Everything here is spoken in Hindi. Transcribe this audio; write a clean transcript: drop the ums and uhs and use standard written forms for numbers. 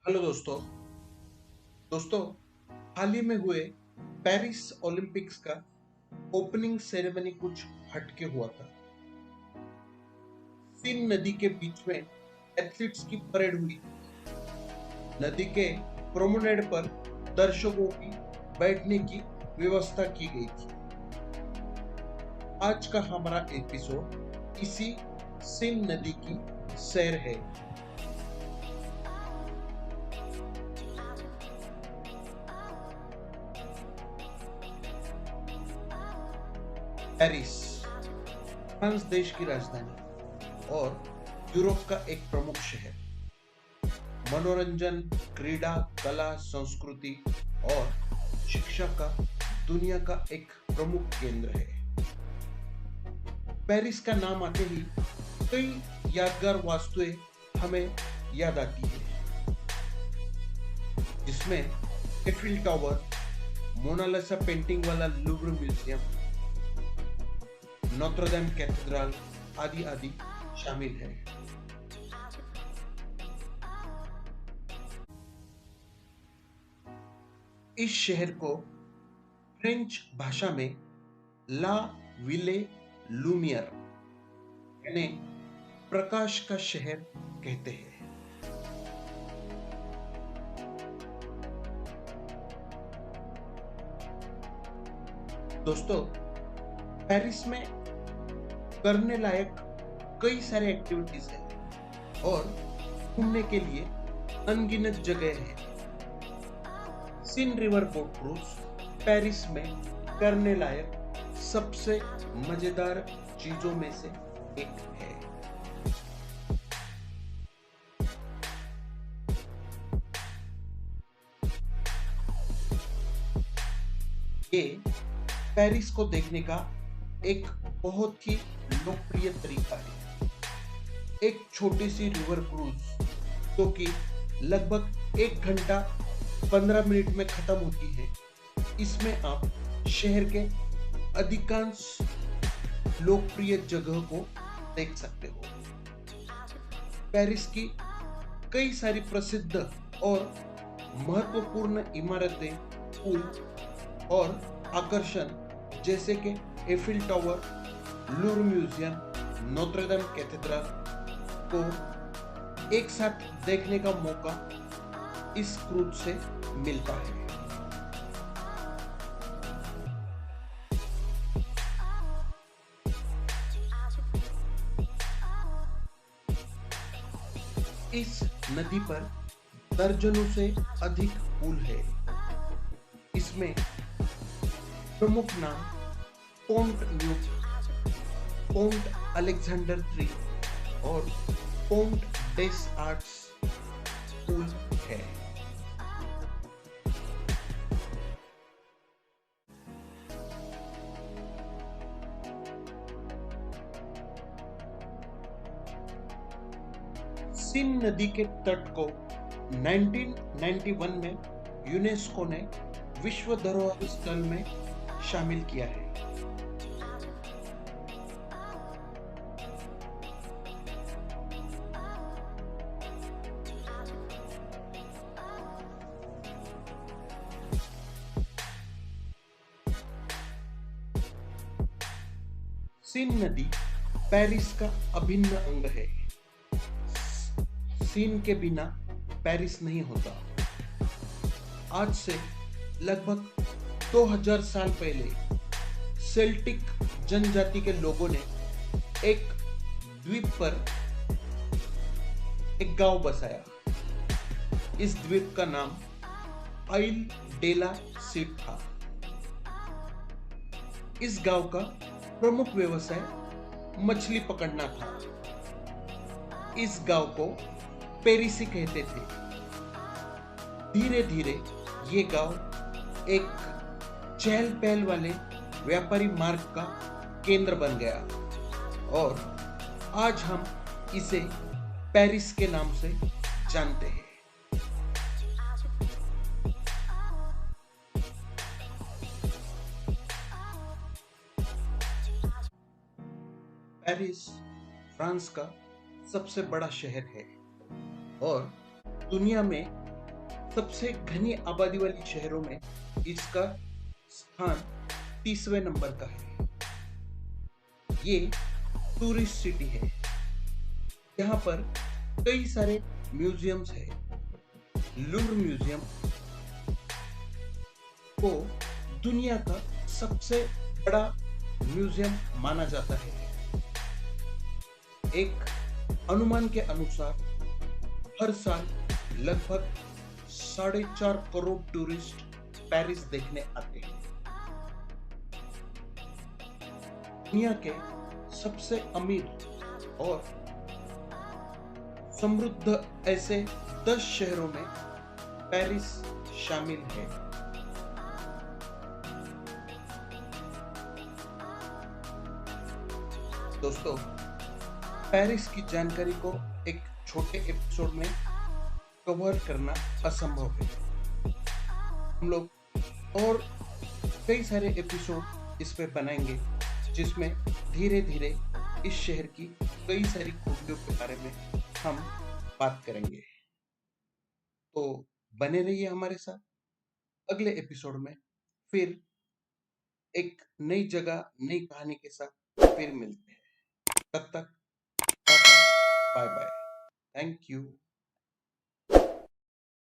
हेलो दोस्तों। हाल ही में हुए पेरिस ओलंपिक्स का ओपनिंग सेरेमनी कुछ हटके हुआ था। सीन नदी के बीच में एथलीट्स की परेड हुई। नदी के प्रोमेनेड पर दर्शकों की बैठने की व्यवस्था की गई थी। आज का हमारा एपिसोड इसी सीन नदी की सैर है। पेरिस फ्रांस देश की राजधानी और यूरोप का एक प्रमुख शहर। मनोरंजन, क्रीड़ा, कला, संस्कृति और शिक्षा का दुनिया का एक प्रमुख केंद्र है। पेरिस का नाम आते ही कई यादगार वास्तुएं हमें याद आती है, जिसमें एफिल टावर, मोनालिसा पेंटिंग वाला लूव्र म्यूजियम, नोत्र-डेम कैथेड्रल आदि आदि शामिल है। इस शहर को फ्रेंच भाषा में ला विले लूमियर यानी प्रकाश का शहर कहते हैं। दोस्तों, पेरिस में करने लायक कई सारे एक्टिविटीज हैं और घूमने के लिए अनगिनत जगह है। Seine river boat cruise Paris में करने लायक सबसे मजेदार चीजों में से एक है। ये पेरिस को देखने का एक बहुत ही लोकप्रिय तरीका है। एक छोटी सी रिवर क्रूज जो कि लगभग 1 घंटा 15 मिनट में खत्म होती है। इसमें आप शहर के अधिकांश लोकप्रिय जगह को देख सकते हो। पेरिस की कई सारी प्रसिद्ध और महत्वपूर्ण इमारतें, पुल और आकर्षण जैसे कि Eiffel Tower, Louvre museum, Notre Dame cathedral को एक साथ देखने का मौका इस क्रूज से मिलता है। इस नदी पर दर्जनों से अधिक पुल है। इसमें प्रमुख नाम Pont Neuf, Pont Alexandre III और पोंट डेस आर्ट्स पुल है। सीन नदी के तट को 1991 में यूनेस्को ने विश्व धरोहर स्थल में शामिल किया है। सीन नदी पेरिस का अभिन्न अंग है। सीन के बिना पेरिस नहीं होता। आज से लगभग 2000 साल पहले सेल्टिक जनजाति के लोगों ने एक द्वीप पर एक गांव बसाया। इस द्वीप का नाम आइल डेला सीट था। इस गांव का प्रमुख व्यवसाय मछली पकड़ना था। इस गांव को पेरिसी कहते थे। धीरे धीरे ये गांव एक चहल पहल वाले व्यापारी मार्ग का केंद्र बन गया और आज हम इसे पेरिस के नाम से जानते हैं। पेरिस फ्रांस का सबसे बड़ा शहर है और दुनिया में सबसे घनी आबादी वाली शहरों में इसका स्थान 30वें नंबर का है। ये टूरिस्ट सिटी है। यहाँ पर कई सारे म्यूजियम्स है। लूव्र म्यूजियम को दुनिया का सबसे बड़ा म्यूजियम माना जाता है। एक अनुमान के अनुसार हर साल लगभग 4.5 करोड़ टूरिस्ट पेरिस देखने आते हैं। दुनिया के सबसे अमीर और समृद्ध ऐसे 10 शहरों में पेरिस शामिल है। दोस्तों, पेरिस की जानकारी को एक छोटे एपिसोड में कवर करना असंभव है। हम लोग और कई सारे एपिसोड इस पे बनाएंगे, जिसमें धीरे धीरे इस शहर की कई सारी खूबियों के बारे में हम बात करेंगे। तो बने रहिए हमारे साथ। अगले एपिसोड में फिर एक नई जगह, नई कहानी के साथ फिर मिलते हैं। तब तक tata, bye bye, thank you.